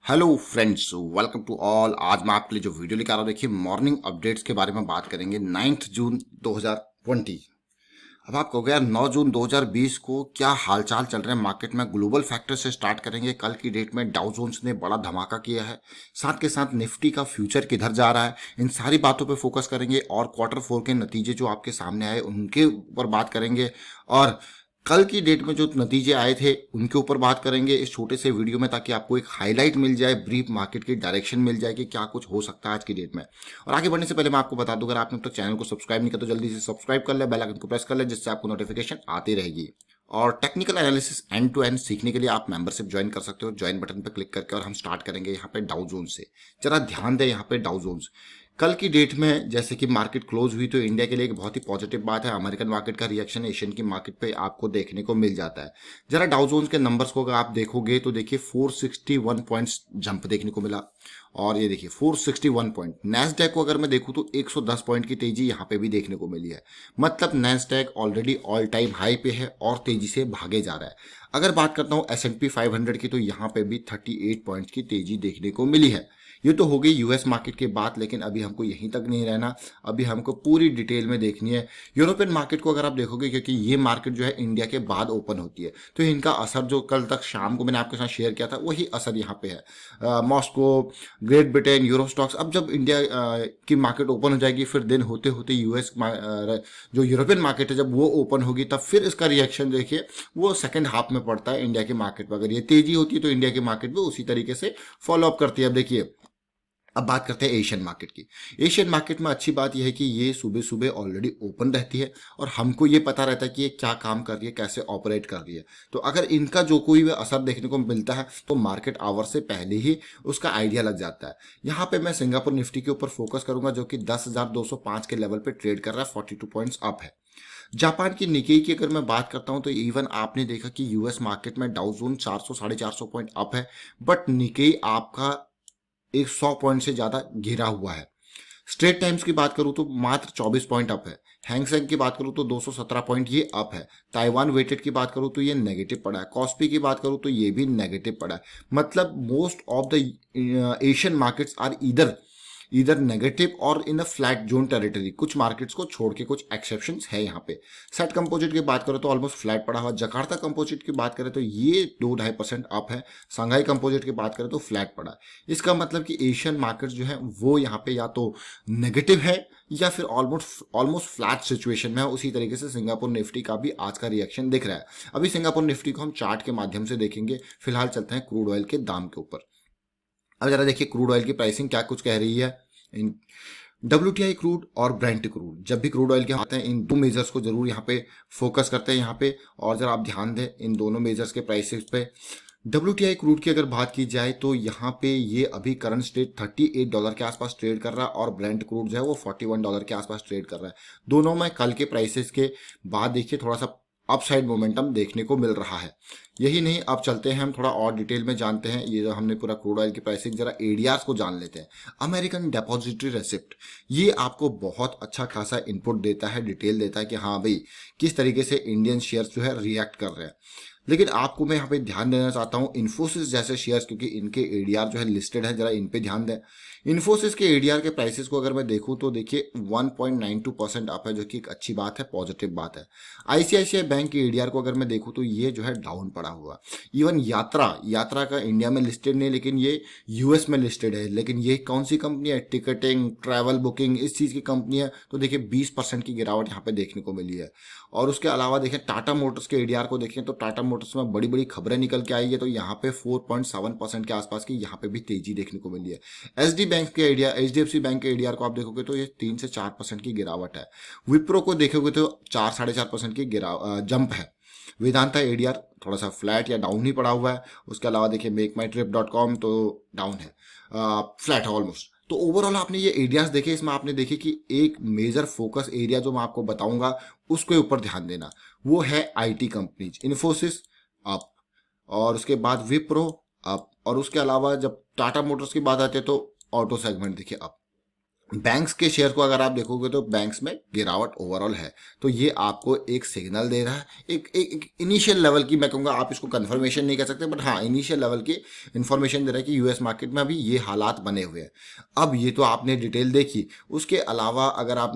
Hello friends, welcome to all. आज मैं आपके लिए जो वीडियो लेकर आ रहा हूँ, देखिए मॉर्निंग अपडेट्स के बारे में बात करेंगे। 9 जून 2020। अब आप कहोगे यार 9 जून 2020 को क्या हालचाल चल रहे हैं मार्केट में। ग्लोबल फैक्टर से स्टार्ट करेंगे। कल की डेट में डाउ जोन्स ने बड़ा धमाका किया है, साथ के साथ निफ्टी का फ्यूचर किधर जा रहा है, इन सारी बातों पे फोकस करेंगे। और क्वार्टर फोर के नतीजे जो आपके सामने आए उनके ऊपर बात करेंगे। और कल की डेट में जो नतीजे आए थे उनके ऊपर बात करेंगे इस छोटे से वीडियो में, ताकि आपको एक हाईलाइट मिल जाए, ब्रीफ मार्केट की डायरेक्शन मिल जाए कि क्या कुछ हो सकता है आज की डेट में। और आगे बढ़ने से पहले मैं आपको बता दूं, अगर आपने अब तक चैनल को सब्सक्राइब नहीं किया तो जल्दी से सब्सक्राइब कर ले, बेल आइकन को प्रेस कर ले, जिससे आपको नोटिफिकेशन आती रहेगी। और technical analysis end to end सीखने के लिए आप मेंबरशिप ज्वाइन कर सकते हो। ज्वाइन बटन पर क्लिक करके, और हम स्टार्ट करेंगे यहाँ पे डाउ जोन्स से। जरा ध्यान दें यहाँ पे डाउ जोन्स। कल की डेट में जैसे कि मार्केट क्लोज हुई तो इंडिया के लिए एक बहुत ही पॉजिटिव बात है। अमेरिकन मार्केट का रिएक्शन एशियन की मार्केट पे आपको देखने को मिल जाता है। जरा डाउ जोन्स के नंबर्स को अगर आप देखोगे तो देखिए 461 पॉइंट्स जंप देखने को मिला। और ये देखिए 461 पॉइंट। नैस्डैक को अगर मैं देखूं तो 110 पॉइंट की तेजी यहाँ पे भी देखने को मिली है। मतलब Nasdaq already all time high पे है और तेजी से भागे जा रहा है। अगर बात करता हूँ S&P 500 की, तो यहाँ पे भी 38 पॉइंट्स की तेजी देखने को मिली है। ये तो हो गई यूएस मार्केट की बात, लेकिन अभी हमको यहीं तक नहीं रहना। अभी हमको पूरी डिटेल में देखनी है यूरोपियन मार्केट को। अगर आप देखोगे, क्योंकि ये मार्केट जो है इंडिया के बाद ओपन होती है, तो इनका असर जो कल तक शाम को मैंने आपके साथ शेयर किया था वही असर यहाँ पे है। Moscow, great Britain, euro stocks. अब जब इंडिया की मार्केट ओपन हो जाएगी, फिर दिन होते होते यूएस जो यूरोपियन मार्केट है जब वो ओपन होगी, तब फिर इसका रिएक्शन देखिए वो सेकंड हाफ में पड़ता है इंडिया की मार्केट पर। अगर ये तेजी होती है तो इंडिया की मार्केट भी उसी तरीके से फॉलो अप करती है। अब देखिए, अब बात करते हैं एशियन मार्केट की। एशियन मार्केट में अच्छी बात यह है कि ये सुबह सुबह ऑलरेडी ओपन रहती है और हमको ये पता रहता है कि ये क्या काम कर रही है, कैसे ऑपरेट कर रही है। तो अगर इनका जो कोई भी असर देखने को मिलता है तो मार्केट आवर से पहले ही उसका आइडिया लग जाता है। यहाँ पे मैं सिंगापुर निफ्टी के ऊपर फोकस करूंगा, जो कि 10,205 के लेवल पे ट्रेड कर रहा है, 42 पॉइंट्स अप है। जापान की निकेई की अगर मैं बात करता हूं तो इवन आपने देखा कि यूएस मार्केट में डाउ जोन 400 450 पॉइंट अप है, बट निकेई आपका 100 पॉइंट से ज्यादा गिरा हुआ है। स्ट्रेट टाइम्स की बात करूं तो मात्र 24 पॉइंट अप है। हैंगसेंग की बात करूं तो 217 पॉइंट ये अप है। ताइवान वेटेड की बात करूं तो ये नेगेटिव पड़ा है। कॉस्पी की बात करूं तो ये भी नेगेटिव पड़ा है। मतलब most of the Asian markets are इधर इधर नेगेटिव और in a flat zone territory. कुछ मार्केट्स को छोड़ के कुछ एक्सेप्शंस है यहाँ पे। सेट कंपोजिट की बात करें तो ऑलमोस्ट फ्लैट पड़ा हुआ। जकार्ता कंपोजिट की बात करें तो ये 2-2.5% अप है। संघाई कंपोजिट की बात करें तो फ्लैट पड़ा है। इसका मतलब कि एशियन मार्केट्स जो है वो यहाँ पे या तो नेगेटिव है या फिर ऑलमोस्ट ऑलमोस्ट फ्लैट सिचुएशन में है। उसी तरीके से सिंगापुर निफ्टी का भी आज का रिएक्शन दिख रहा है। अभी सिंगापुर निफ्टी को हम चार्ट के माध्यम से देखेंगे। फिलहाल चलते हैं क्रूड ऑयल के दाम के ऊपर। अब जरा देखिए क्रूड ऑयल की प्राइसिंग क्या कुछ कह रही है। इन WTI क्रूड और ब्रेंट क्रूड, जब भी क्रूड ऑयल के आते हैं इन दो मेजर्स को जरूर यहाँ पे फोकस करते हैं यहाँ पे। और जरा आप ध्यान दें इन दोनों मेजर्स के प्राइसेस पे। WTI क्रूड की अगर बात की जाए तो यहाँ पे ये अभी करंट स्टेट $38 के आसपास ट्रेड कर रहा है, और ब्रेंट क्रूड जो है वो $41 के आसपास ट्रेड कर रहा है। दोनों में कल के प्राइसेस के बाद देखिए थोड़ा सा अपसाइड मोमेंटम देखने को मिल रहा है। यही नहीं, अब चलते हैं हम थोड़ा और डिटेल में जानते हैं। ये जो हमने पूरा क्रूड ऑयल की प्राइसिंग, जरा एडीआर को जान लेते हैं। अमेरिकन डिपॉजिटरी रेसिप्ट, ये आपको बहुत अच्छा खासा इनपुट देता है, डिटेल देता है कि हाँ भाई किस तरीके से इंडियन शेयर्स जो है रिएक्ट कर रहे हैं। लेकिन आपको मैं यहाँ पे ध्यान देना चाहता हूँ इन्फोसिस जैसे शेयर्स, क्योंकि इनके एडीआर जो है लिस्टेड है, जरा इन पे ध्यान दें। इन्फोसिस के एडीआर के प्राइसेस को अगर मैं देखूं तो देखिए 1.92% अप है, जो कि एक अच्छी बात है, पॉजिटिव बात है। आईसीआईसीआई बैंक के एडीआर को अगर मैं देखूं तो ये जो है डाउन पड़ा हुआ। इवन यात्रा यात्रा का इंडिया में लिस्टेड नहीं, लेकिन ये यूएस में लिस्टेड है। लेकिन ये कौन सी कंपनी है? टिकटिंग, ट्रैवल बुकिंग, इस चीज की कंपनी है। तो देखिए 20% की गिरावट यहाँ पे देखने को मिली है। और उसके अलावा देखें टाटा मोटर्स के एडीआर को देखें तो टाटा मोटर्स में बड़ी बड़ी खबरें निकल के आई है, तो यहाँ पे 4.7% के आसपास की यहाँ पे भी तेजी देखने को मिली है। एचडीएफसी बैंक के एडीआर को आप देखोगे तो ये 3 से 4% की गिरावट है। विप्रो को देखोगे तो 4-4.5% की जंप है। वेदांता एडीआर थोड़ा सा फ्लैट या डाउन ही पड़ा हुआ है। उसके अलावा देखिए मेकमाईट्रिप.com तो डाउन है, फ्लैट है ऑलमोस्ट। तो ओवरऑल आपने ये एरियाज देखे, इसमें आपने देखे कि एक मेजर फोकस एरिया जो मैं आपको बताऊंगा उसके ऊपर ध्यान देना, वो है आईटी कंपनीज। इन्फोसिस अप, और उसके बाद विप्रो अप, और उसके अलावा जब टाटा मोटर्स की बात आती है तो ऑटो सेगमेंट देखिए अप। बैंक्स के शेयर को अगर आप देखोगे तो बैंक्स में गिरावट ओवरऑल है, तो ये आपको एक सिग्नल दे रहा है, एक इनिशियल लेवल की, मैं कहूँगा आप इसको कंफर्मेशन नहीं कह सकते, बट हाँ इनिशियल लेवल की इंफॉर्मेशन दे रहा है कि यूएस मार्केट में अभी ये हालात बने हुए हैं। अब ये तो आपने डिटेल देखी, उसके अलावा अगर आप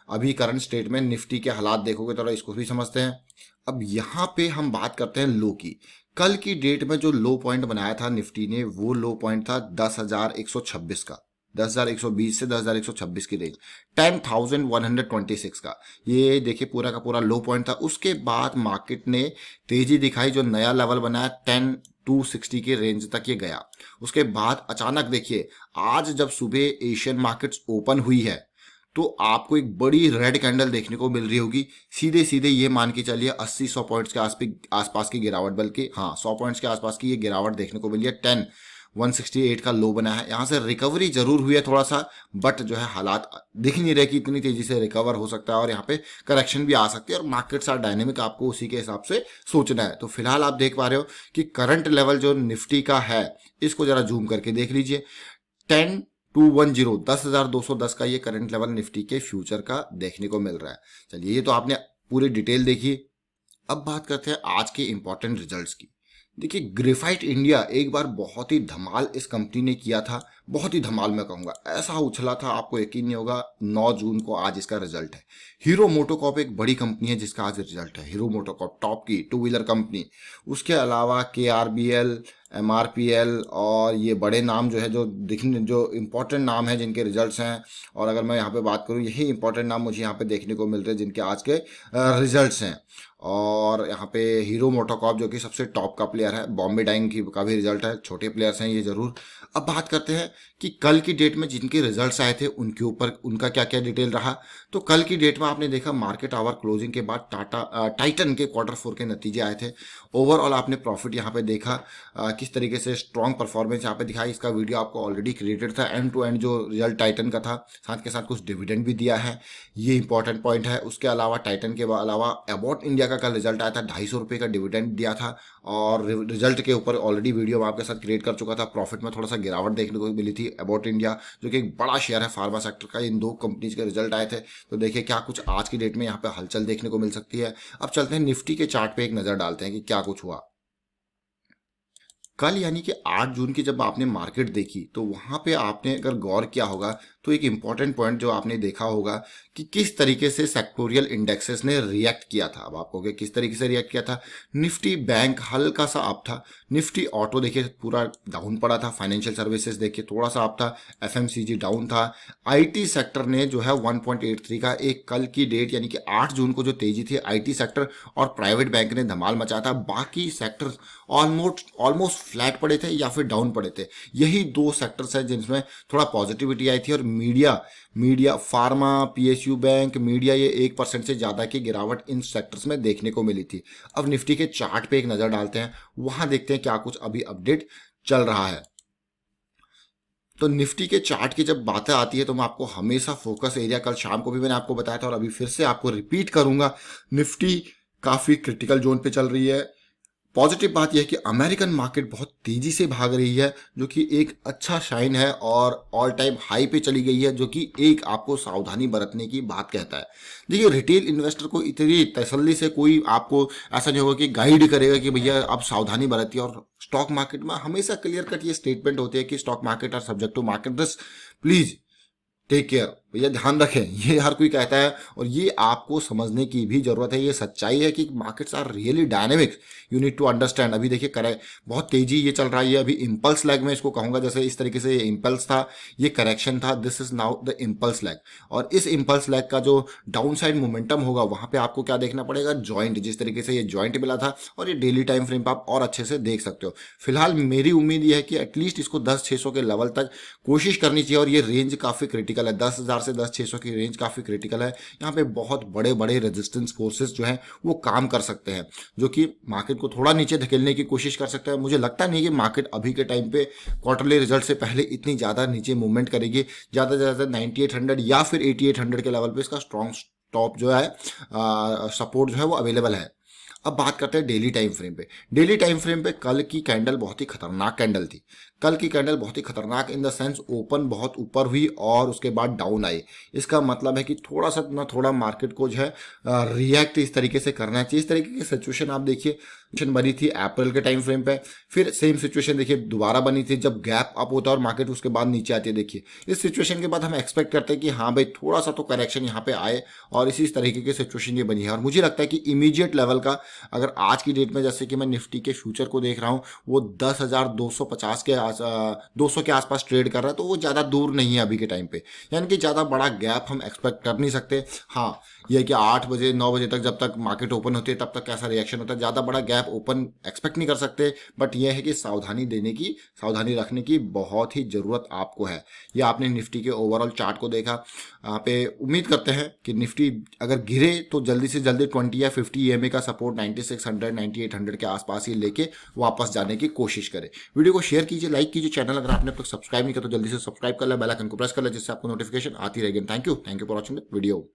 अभी करंट स्टेट में निफ्टी के हालात देखोगे तो इसको भी समझते हैं। अब यहाँ पे हम बात करते हैं लो की। कल की डेट में जो लो पॉइंट बनाया था निफ्टी ने, वो लो पॉइंट था 10,126 का, 10,120 से 10,126 की रेंज, 10,126 का। ये देखिए पूरा का पूरा लो पॉइंट था। उसके बाद मार्केट ने तेजी दिखाई, जो नया लेवल बनाया 10,260 की रेंज तक ये गया। उसके बाद अचानक देखिए आज जब सुबह एशियन मार्केट्स ओपन हुई है तो आपको एक बड़ी रेड कैंडल देखने को मिल रही होगी। सीधे सीधे ये मान के चलिए 80-100 पॉइंट्स के आसपास की गिरावट, बल्कि हाँ 100 पॉइंट्स के आसपास की ये गिरावट देखने को मिली है। 168 का लो बना है। यहाँ से रिकवरी जरूर हुई है थोड़ा सा, बट जो है हालात दिख नहीं रहे कि इतनी तेजी से रिकवर हो सकता है, और यहाँ पे करेक्शन भी आ सकती है, और मार्केट्स आर डायनेमिक, आपको उसी के हिसाब से सोचना है। तो फिलहाल आप देख पा रहे हो कि करंट लेवल जो निफ्टी का है, इसको जरा जूम करके देख लीजिए, 10,210 10,210 का ये करंट लेवल निफ्टी के फ्यूचर का देखने को मिल रहा है। चलिए ये तो आपने पूरी डिटेल देखी। अब बात करते हैं आज के इंपॉर्टेंट रिजल्ट्स की। देखिए ग्रेफाइट इंडिया एक बार बहुत ही धमाल इस कंपनी ने किया था, बहुत ही धमाल मैं कहूंगा, ऐसा उछला था आपको यकीन नहीं होगा। 9 जून को आज इसका रिजल्ट है। हीरो मोटोकॉर्प एक बड़ी कंपनी है जिसका आज रिजल्ट है। हीरो मोटोकॉर्प टॉप की टू व्हीलर कंपनी। उसके अलावा KRBL, MRPL और ये बड़े नाम जो है, जो दिखने जो इंपॉर्टेंट नाम है जिनके रिजल्ट्स हैं, और अगर मैं यहाँ पे बात करूँ, यही इंपॉर्टेंट नाम मुझे यहाँ पे देखने को मिल रहे हैं जिनके आज के रिजल्ट्स हैं। और यहाँ पे हीरो मोटोकॉर्प जो कि सबसे टॉप का प्लेयर है, बॉम्बे डाइंग की का भी रिजल्ट है, छोटे प्लेयर्स हैं ये जरूर। अब बात करते हैं कि कल की डेट में जिनके रिजल्ट्स आए थे उनके ऊपर उनका क्या क्या डिटेल रहा। तो कल की डेट में आपने देखा मार्केट आवर क्लोजिंग के बाद टाइटन के Q4 के नतीजे आए थे। ओवरऑल आपने प्रॉफिट यहाँ पे देखा, किस तरीके से स्ट्रॉन्ग परफॉर्मेंस यहाँ पे दिखाई। इसका वीडियो आपको ऑलरेडी क्रिएटेड था, एंड टू एंड जो रिजल्ट टाइटन का था, साथ के साथ कुछ डिविडेंड भी दिया है, ये इंपॉर्टेंट पॉइंट है। उसके अलावा टाइटन के अलावा अबाउट इंडिया का कल रिजल्ट आया था, 250 रुपये का डिविडेंड दिया था, और रिजल्ट के ऊपर ऑलरेडी वीडियो मैं आपके साथ क्रिएट कर चुका था। प्रॉफिट में थोड़ा सा गिरावट देखने को मिली थी अबाउट इंडिया, जो कि एक बड़ा शेयर है फार्मा सेक्टर का। इन दो कंपनीज के रिजल्ट आए थे, तो देखिए क्या कुछ आज की डेट में यहाँ पे हलचल देखने को मिल सकती है। अब चलते हैं निफ्टी के चार्ट पे एक नजर डालते हैं कि क्या कुछ हुआ कल, यानी कि 8 जून की जब आपने मार्केट देखी तो वहां पे आपने अगर गौर किया होगा तो एक इंपॉर्टेंट पॉइंट जो आपने देखा होगा कि किस तरीके से सेक्टोरियल इंडेक्सेस ने रिएक्ट किया था। अब आपको किस तरीके से रिएक्ट किया था। निफ्टी बैंक हल्का सा अप था, निफ्टी ऑटो देखिए पूरा डाउन पड़ा था, फाइनेंशियल सर्विसेज देखिए थोड़ा सा अप था, FMCG डाउन था, IT सेक्टर ने जो है 1.83 का एक कल की डेट यानी कि 8 जून को जो तेजी थी IT सेक्टर और प्राइवेट बैंक ने धमाल मचाया था। बाकी सेक्टर ऑलमोस्ट फ्लैट पड़े थे या फिर डाउन पड़े थे। यही दो सेक्टर्स हैं जिनमें थोड़ा पॉजिटिविटी आई थी। और media pharma, PSU bank, media, ये 1% से ज्यादा की गिरावट इन सेक्टर्स में देखने को मिली थी। अब निफ्टी के चार्ट पे एक नजर डालते हैं, वहां देखते हैं क्या कुछ अभी अपडेट चल रहा है। तो निफ्टी के चार्ट की जब बातें आती है तो मैं आपको हमेशा फोकस एरिया, कल शाम को भी मैंने आपको बताया था और अभी फिर से आपको रिपीट करूंगा, निफ्टी काफी क्रिटिकल जोन पे चल रही है। पॉजिटिव बात यह है कि अमेरिकन मार्केट बहुत तेजी से भाग रही है, जो कि एक अच्छा साइन है, और ऑल टाइम हाई पे चली गई है, जो कि एक आपको सावधानी बरतने की बात कहता है। देखिए रिटेल इन्वेस्टर को इतनी तसल्ली से कोई आपको ऐसा नहीं होगा कि गाइड करेगा कि भैया आप सावधानी बरतिए। और स्टॉक मार्केट में हमेशा क्लियर कट ये स्टेटमेंट होती है कि stock market are subject to market risk, please take care, भैया ध्यान रखें, ये हर कोई कहता है और ये आपको समझने की भी जरूरत है। ये सच्चाई है कि markets are really dynamic, you need to understand. अभी देखिए बहुत तेजी ये चल रहा है, ये अभी इंपल्स लैग में इसको कहूंगा, जैसे इस तरीके से ये इंपल्स था, ये करेक्शन था, this is now the impulse lag. और इस इंपल्स लैग का जो डाउन साइड मोमेंटम होगा वहां पे आपको क्या देखना पड़ेगा, ज्वाइंट, जिस तरीके से ये ज्वाइंट मिला था, और ये डेली टाइम फ्रेम पर आप और अच्छे से देख सकते हो। फिलहाल मेरी उम्मीद ये है कि एटलीस्ट इसको 10,600 के लेवल तक कोशिश करनी चाहिए, और ये रेंज काफी क्रिटिकल है, 10,000 से 10,600 की रेंज काफी क्रिटिकल है। यहाँ पे बहुत बड़े बड़े रेजिस्टेंस फोर्सेस जो हैं वो काम कर सकते हैं, जो कि मार्केट को थोड़ा नीचे धकेलने की कोशिश कर सकता है। मुझे लगता नहीं कि मार्केट अभी के टाइम पे क्वार्टरली रिजल्ट से पहले इतनी ज्यादा नीचे मूवमेंट करेगी। ज्यादा से ज्यादा 9800 या फिर 8800 के लेवल पे इसका स्ट्रॉन्ग टॉप जो है, सपोर्ट जो है वो अवेलेबल है। अब बात करते हैं डेली टाइम फ्रेम पे। डेली टाइम फ्रेम पे कल की कैंडल बहुत ही खतरनाक कैंडल थी। कल की कैंडल बहुत ही खतरनाक इन द सेंस ओपन बहुत ऊपर हुई और उसके बाद डाउन आई। इसका मतलब है कि थोड़ा सा ना थोड़ा मार्केट को जो है रिएक्ट इस तरीके से करना चाहिए। इस तरीके की सिचुएशन आप देखिए बनी थी अप्रैल के टाइम फ्रेम पे, फिर सेम सिचुएशन देखिए दोबारा बनी थी जब गैप अप होता है और मार्केट उसके बाद नीचे आती है। देखिए इस सिचुएशन के बाद हम एक्सपेक्ट करते हैं कि हाँ भाई थोड़ा सा तो करेक्शन यहाँ पे आए और इसी तरीके की सिचुएशन ये बनी है। और मुझे लगता है कि इमीडिएट लेवल का अगर आज की डेट में जैसे कि मैं निफ्टी के फ्यूचर को देख रहा हूँ वो 10,250 के 200 के आसपास ट्रेड कर रहा है, तो वो ज़्यादा दूर नहीं है अभी के टाइम पे, यानी कि ज़्यादा बड़ा गैप हम एक्सपेक्ट कर नहीं सकते। हाँ ये है कि 8 बजे 9 बजे तक जब तक मार्केट ओपन होती है तब तक कैसा रिएक्शन होता है, ज़्यादा बड़ा गैप ओपन एक्सपेक्ट नहीं कर सकते। बट ये है कि सावधानी रखने की बहुत ही ज़रूरत आपको है। ये आपने निफ्टी के ओवरऑल चार्ट को देखा, यहाँ पे उम्मीद करते हैं कि निफ्टी अगर गिरे तो जल्दी से जल्दी 20 या 50 ईएमए का सपोर्ट 9600 9800 के आसपास ही लेके वापस जाने की कोशिश करें। वीडियो को शेयर कीजिए, लाइक कीजिए, चैनल अगर आपने अब तक सब्सक्राइब नहीं किया तो जल्दी से सब्सक्राइब कर ले, बेल आइकन को प्रेस कर ले जिससे आपको नोटिफिकेशन आती रहेगी। Thank you for watching the video.